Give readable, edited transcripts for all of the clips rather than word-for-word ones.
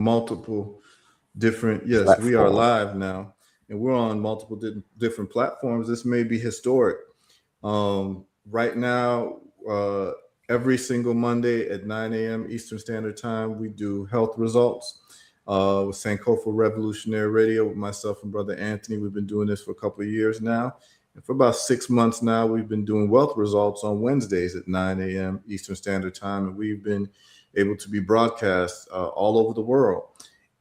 multiple different, yes, we are live now, and we're on multiple different platforms. This may be historic. Right now, uh, every single Monday at 9 a.m. Eastern Standard Time, we do health results with Sankofa Revolutionary Radio with myself and Brother Anthony. We've been doing this for a couple of years now. And for about 6 months now, we've been doing wealth results on Wednesdays at 9 a.m. Eastern Standard Time. And we've been able to be broadcast all over the world.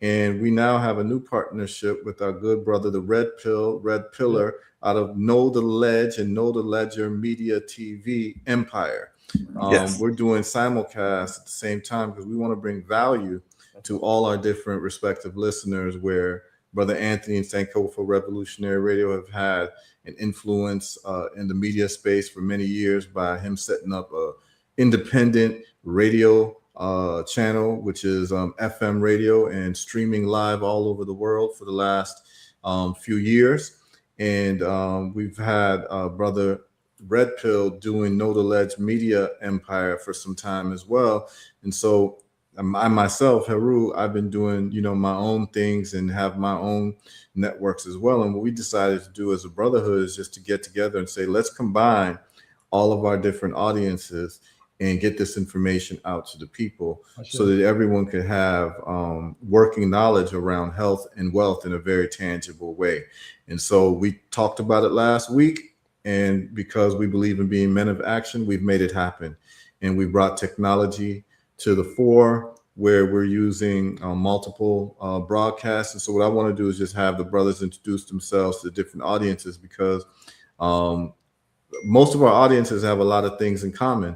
And we now have a new partnership with our good brother, the Red Pillar, out of Know the Ledge and Know the Ledger Media TV Empire. We're doing simulcast at the same time because we want to bring value to all our different respective listeners, where Brother Anthony and Sankofa Revolutionary Radio have had an influence in the media space for many years by him setting up a independent radio channel, which is FM radio, and streaming live all over the world for the last few years. And we've had Brother Red Pill doing Know the Ledge Media Empire for some time as well. And so I myself, Heru, I've been doing, my own things and have my own networks as well. And what we decided to do as a brotherhood is just to get together and say, let's combine all of our different audiences and get this information out to the people so that everyone could have working knowledge around health and wealth in a very tangible way. And so we talked about it last week, and because we believe in being men of action, we've made it happen. And we brought technology to the fore, where we're using multiple broadcasts. And so what I want to do is just have the brothers introduce themselves to different audiences, because most of our audiences have a lot of things in common.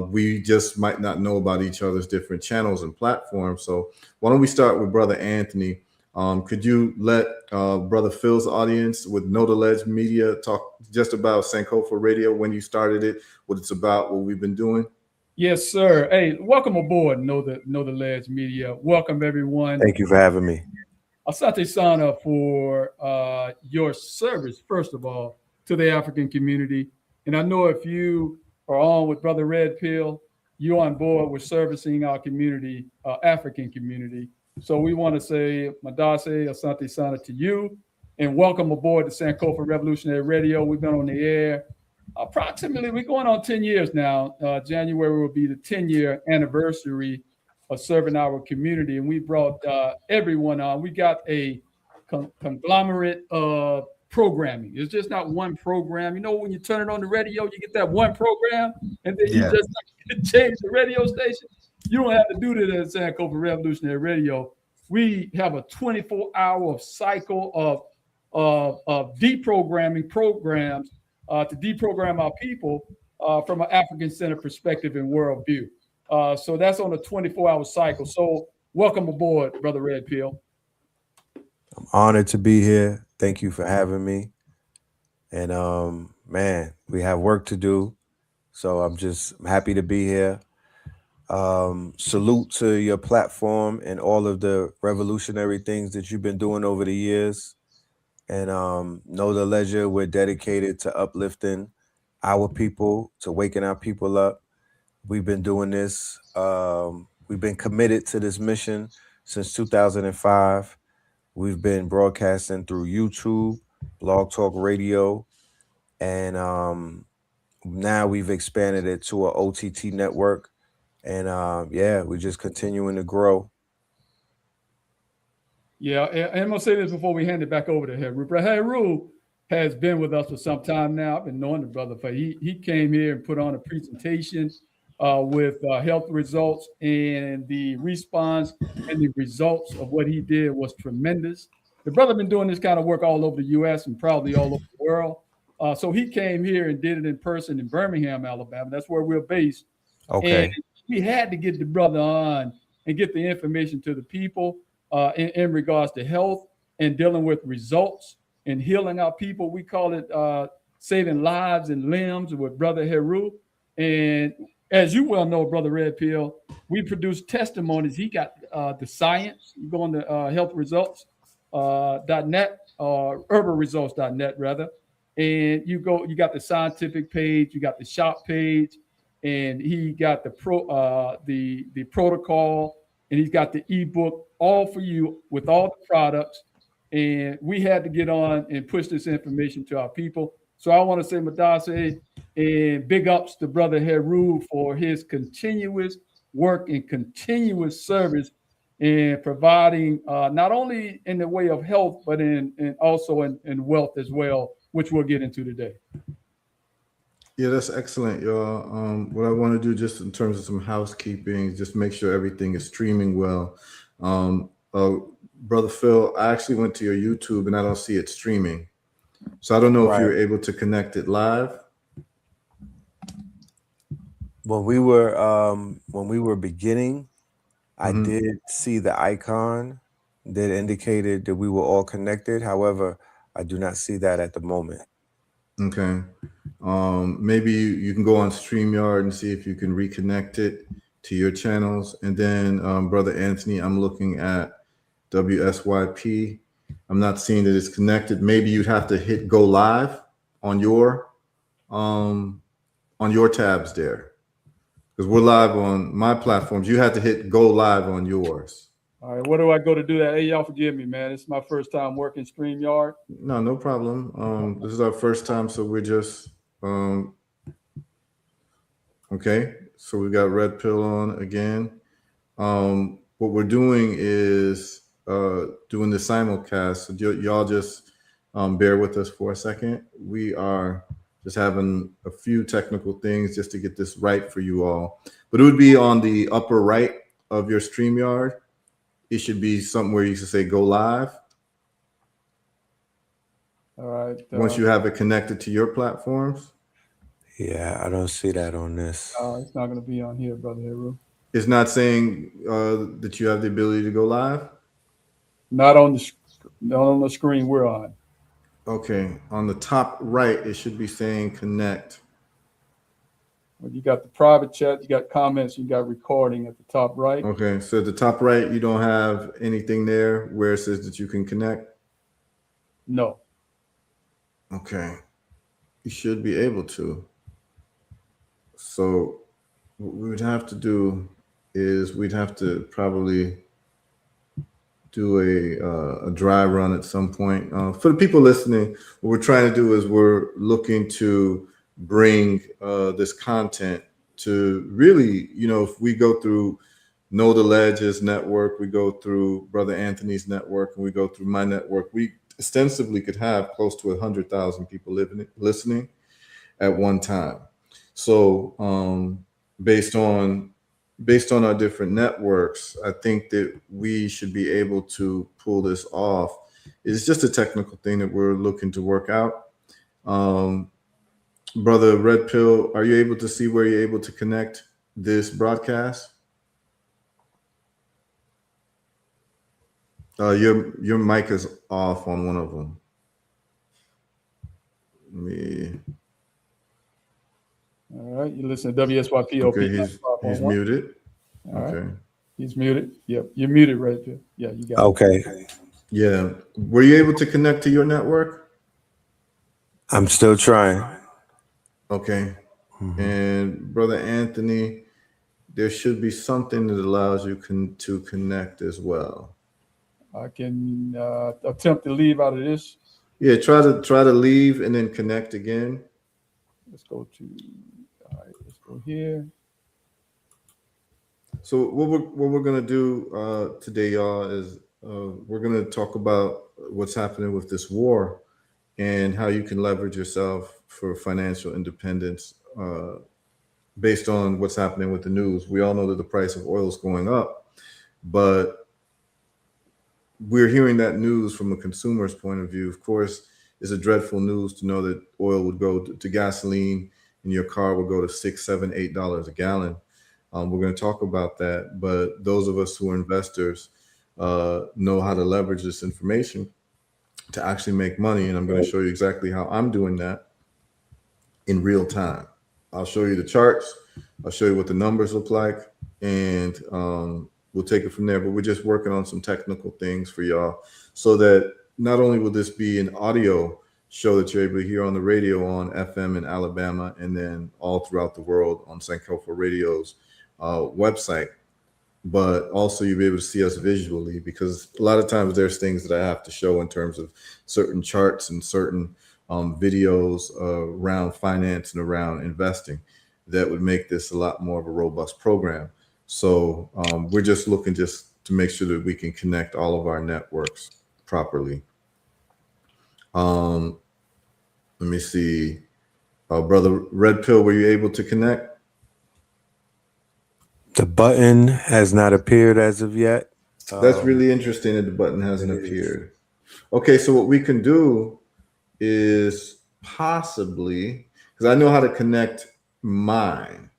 We just might not know about each other's different channels and platforms. So why don't we start with Brother Anthony? Could you let Brother Phil's audience with Know the Ledge Media talk just about Sankofa Radio, when you started it, what it's about, what we've been doing? Yes, sir. Hey, welcome aboard, Know the Ledge Media. Welcome, everyone. Thank you for having me. Asante Sana for your service, first of all, to the African community. And I know if you are on with Brother Red Pill, you're on board with servicing our community, African community. So we want to say Madase, Asante Sana to you, and welcome aboard the Sankofa Revolutionary Radio. We've been on the air approximately, we're going on 10 years now. January will be the 10-year anniversary of serving our community, and we brought everyone on. We got a conglomerate of programming. It's just not one program. When you turn it on the radio, you get that one program, and then you just change the radio station. You don't have to do that at Sankofa Revolutionary Radio. We have a 24-hour cycle of deprogramming programs to deprogram our people from an African-centered perspective and worldview. So that's on a 24-hour cycle. So welcome aboard, Brother Red Pill. I'm honored to be here. Thank you for having me. And man, we have work to do. So I'm just happy to be here. Salute to your platform and all of the revolutionary things that you've been doing over the years. And Know the Ledger, we're dedicated to uplifting our people, to waking our people up. We've been doing this. We've been committed to this mission since 2005. We've been broadcasting through YouTube, Blog Talk Radio, and now we've expanded it to an OTT network. And we're just continuing to grow. Yeah, and I'm going to say this before we hand it back over to Heru. Heru has been with us for some time now. I've been knowing the brother for he came here and put on a presentation with health results, and the response and the results of what he did was tremendous. The brother been doing this kind of work all over the U.S. and probably all over the world. So he came here and did it in person in Birmingham, Alabama. That's where we're based. Okay. And we had to get the brother on and get the information to the people in regards to health and dealing with results and healing our people. We call it saving lives and limbs with Brother Heru. And as you well know, Brother Red Pill, we produce testimonies. He got the science. You go on to healthresults.net, herbalresults.net rather. And you got the scientific page, you got the shop page, and he got the protocol and he's got the ebook all for you with all the products. And we had to get on and push this information to our people. So I want to say Madase and big ups to Brother Heru for his continuous work and continuous service in providing not only in the way of health, but in also in wealth as well, which we'll get into today. Yeah, that's excellent, y'all. What I want to do, just in terms of some housekeeping, just make sure everything is streaming well. Brother Phil, I actually went to your YouTube and I don't see it streaming. So I don't know if you were able to connect it live. When we were beginning, I did see the icon that indicated that we were all connected. However, I do not see that at the moment. Okay. Maybe you can go on StreamYard and see if you can reconnect it to your channels. And then, Brother Anthony, I'm looking at WSYP. I'm not seeing that it's connected. Maybe you'd have to hit go live on your tabs there, because we're live on my platforms. You had to hit go live on yours. All right, where do I go to do that? Hey, y'all forgive me, man. It's my first time working StreamYard. No problem. This is our first time, so we're just okay. So we got Red Pill on again. What we're doing is doing the simulcast. So y'all just bear with us for a second. We are just having a few technical things just to get this right for you all. But it would be on the upper right of your StreamYard. It should be something where you should say go live. All right. Once you have it connected to your platforms. Yeah, I don't see that on this. It's not going to be on here, Brother Heru. It's not saying that you have the ability to go live? Not on the screen we're on. Okay. On the top right, it should be saying connect. Well, you got the private chat, you got comments, you got recording at the top right. Okay. So at the top right, you don't have anything there where it says that you can connect? No. Okay. You should be able to. So what we would have to do is we'd have to probably do a dry run at some point. For the people listening, what we're trying to do is we're looking to bring this content to really, if we go through Know the Ledges network, we go through Brother Anthony's network, and we go through my network, we ostensibly could have close to 100,000 people listening at one time. So based on our different networks, I think that we should be able to pull this off. It's just a technical thing that we're looking to work out. Brother Red Pill, are you able to see where you're able to connect this broadcast? Your mic is off on one of them. All right, you listen to WSYP. Okay, he's muted. All right. Okay. He's muted. Yep, you're muted, Red Pill. Yeah, you got Okay. it. Yeah. Were you able to connect to your network? I'm still trying. Okay. And Brother Anthony, there should be something that allows you to connect as well. I can attempt to leave out of this. Yeah, try to leave and then connect again. Let's go to. All right, let's go here. So what we're gonna do today, y'all, is we're gonna talk about what's happening with this war and how you can leverage yourself for financial independence based on what's happening with the news. We all know that the price of oil is going up, but we're hearing that news from a consumer's point of view. Of course, it's a dreadful news to know that oil would go to gasoline and your car will go to $6, $7, $8 a gallon. We're going to talk about that, but those of us who are investors know how to leverage this information to actually make money. And I'm going to show you exactly how I'm doing that in real time. I'll show you the charts. I'll show you what the numbers look like, and we'll take it from there. But we're just working on some technical things for y'all so that not only will this be an audio show that you're able to hear on the radio on FM in Alabama and then all throughout the world on Sankofa Radio's website, but also you'll be able to see us visually, because a lot of times there's things that I have to show in terms of certain charts and certain videos around finance and around investing that would make this a lot more of a robust program. So we're just looking just to make sure that we can connect all of our networks properly. Um, let me see. Brother Red Pill, were you able to connect? The button has not appeared as of yet. That's really interesting that the button hasn't appeared. Okay, so what we can do is possibly, because I know how to connect mine.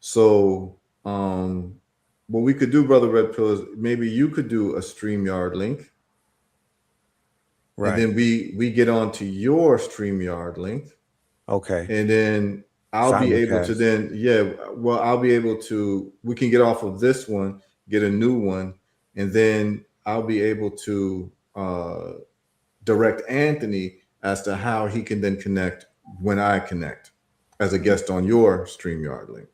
So what we could do, Brother Red Pill, is maybe you could do a StreamYard link. Right. And then we get onto your StreamYard link. Okay. And then I'll be able to then, I'll be able to, we can get off of this one, get a new one, and then I'll be able to direct Anthony as to how he can then connect when I connect as a guest on your StreamYard link.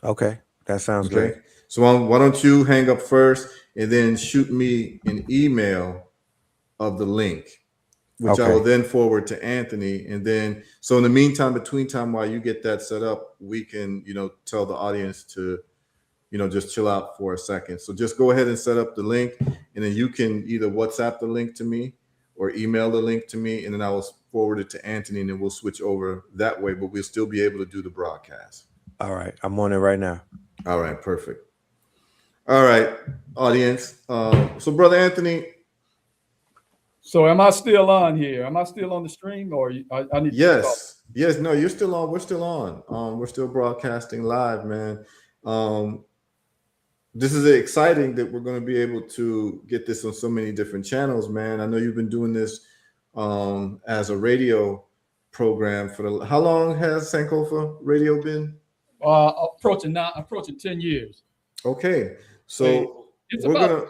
Okay, that sounds great. So why don't you hang up first and then shoot me an email of the link, which I will then forward to Anthony. And then, so in the meantime, between time while you get that set up, we can, tell the audience to, just chill out for a second. So just go ahead and set up the link, and then you can either WhatsApp the link to me or email the link to me, and then I will forward it to Anthony, and then we'll switch over that way, but we'll still be able to do the broadcast. All right. I'm on it right now. All right. Perfect. All right, audience. So Brother Anthony. So am I still on here? Am I still on the stream, or I need to Yes. No, you're still on. We're still on. We're still broadcasting live, man. This is exciting that we're going to be able to get this on so many different channels, man. I know you've been doing this as a radio program for how long has Sankofa radio been? Approaching 10 years. Okay, so it's about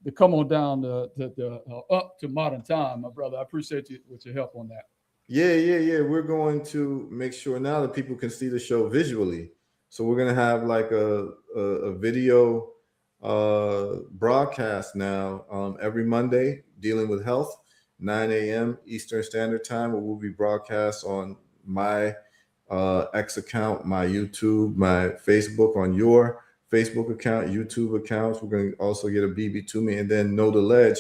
to come on down up to modern time, my brother. I appreciate you with your help on that. Yeah. We're going to make sure now that people can see the show visually. So we're gonna have like a video broadcast now every Monday dealing with health, 9 a.m. Eastern Standard Time. It will be broadcast on my X account, my YouTube, my Facebook, on your Facebook account, YouTube accounts. We're going to also get a BB to me, and then Know the Ledge,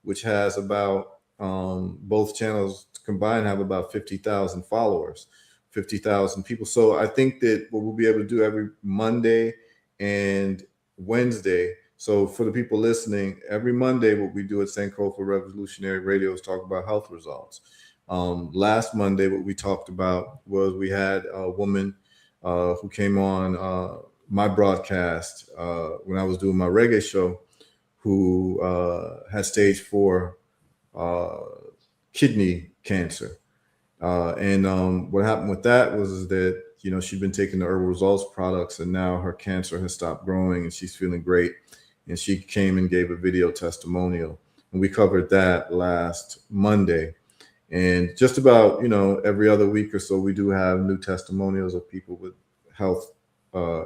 which has about both channels combined have about 50,000 followers, 50,000 people. So I think that what we'll be able to do every Monday and Wednesday. So for the people listening, every Monday, what we do at Sankofa Revolutionary Radio is talk about health results. Last Monday, what we talked about was we had a woman who came on my broadcast when I was doing my reggae show, who had stage 4 kidney cancer. And what happened with that was that, she'd been taking the Herbal Results products, and now her cancer has stopped growing and she's feeling great. And she came and gave a video testimonial, and we covered that last Monday. And just about, every other week or so, we do have new testimonials of people with health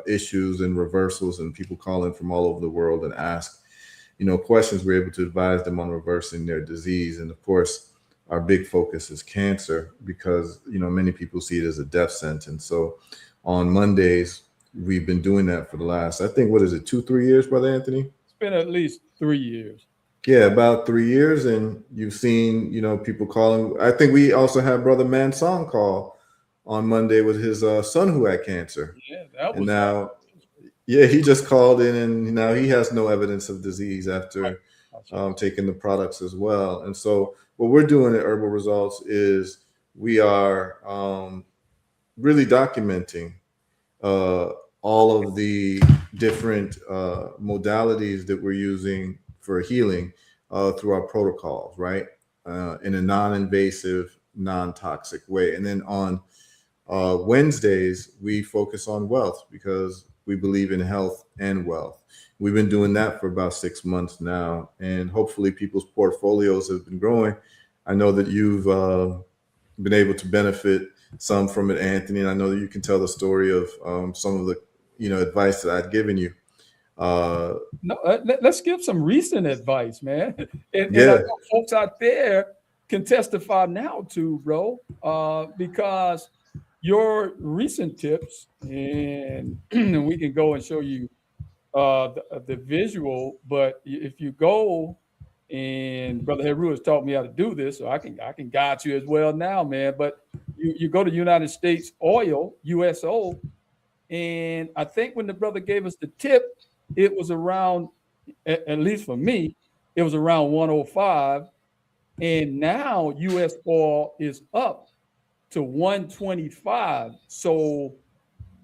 issues and reversals, and people calling from all over the world and ask, questions. We're able to advise them on reversing their disease. And of course, our big focus is cancer, because, many people see it as a death sentence. So on Mondays, we've been doing that for the last, I think, 2-3 years, Brother Anthony? It's been at least 3 years. Yeah, about 3 years. And you've seen, people calling. I think we also had Brother Mansong call on Monday with his son who had cancer. Yeah, that was. And now, he just called in, and now he has no evidence of disease after taking the products as well. And so what we're doing at Herbal Results is we are really documenting all of the different modalities that we're using for healing through our protocols, right? In a non-invasive, non-toxic way. And then on Wednesdays, we focus on wealth, because we believe in health and wealth. We've been doing that for about 6 months now, and hopefully people's portfolios have been growing. I know that you've been able to benefit some from it, Anthony, and I know that you can tell the story of some of the advice that I've given you. No, let's give some recent advice, man. And I Yeah. know folks out there can testify now too, bro, because your recent tips, and we can go and show you the visual. But if you go, and Brother Heru has taught me how to do this, so I can guide you as well now, man. But you go to United States Oil, USO, and I think when the brother gave us the tip, it was around, at least for me, it was around 105. And now US oil is up to 125. So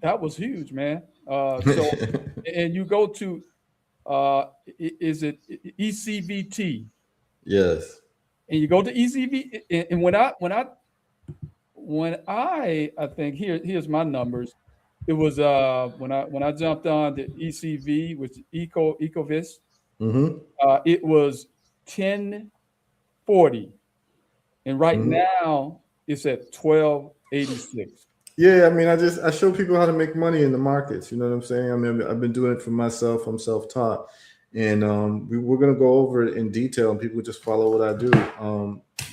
that was huge, man. So, and you go to, is it ECVT? Yes. And you go to ECV, and when I think here's my numbers. It was when I jumped on the ECV, which Ecovis, Mm-hmm. it was 1040, and right now it's at 1286. Yeah, I mean, I show people how to make money in the markets. You know what I'm saying? I mean, I've been doing it for myself. I'm self-taught, and we're gonna go over it in detail, and people just follow what I do.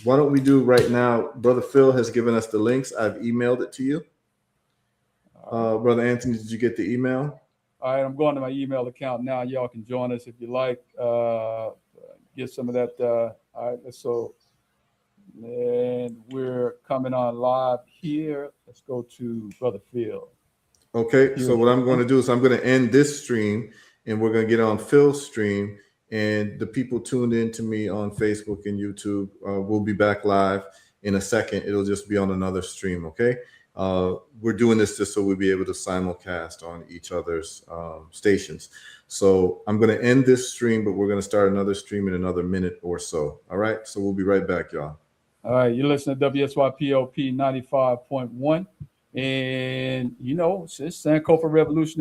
Why don't we do right now? Brother Phil has given us the links. I've emailed it to you. Brother Anthony, did you get the email? All right, I'm going to my email account now. Y'all can join us if you like. Get some of that. All right, so. And we're coming on live here. Let's go to Brother Phil. Okay, so what I'm going to do is I'm going to end this stream, and we're going to get on Phil's stream. And the people tuned in to me on Facebook and YouTube will be back live in a second. It'll just be on another stream, okay? We're doing this just so we'll be able to simulcast on each other's stations. So I'm going to end this stream, but we're going to start another stream in another minute or so. All right, so we'll be right back, y'all. All right, you're listening to WSYPLP 95.1. And, you know, it's Sankofa Revolutionary.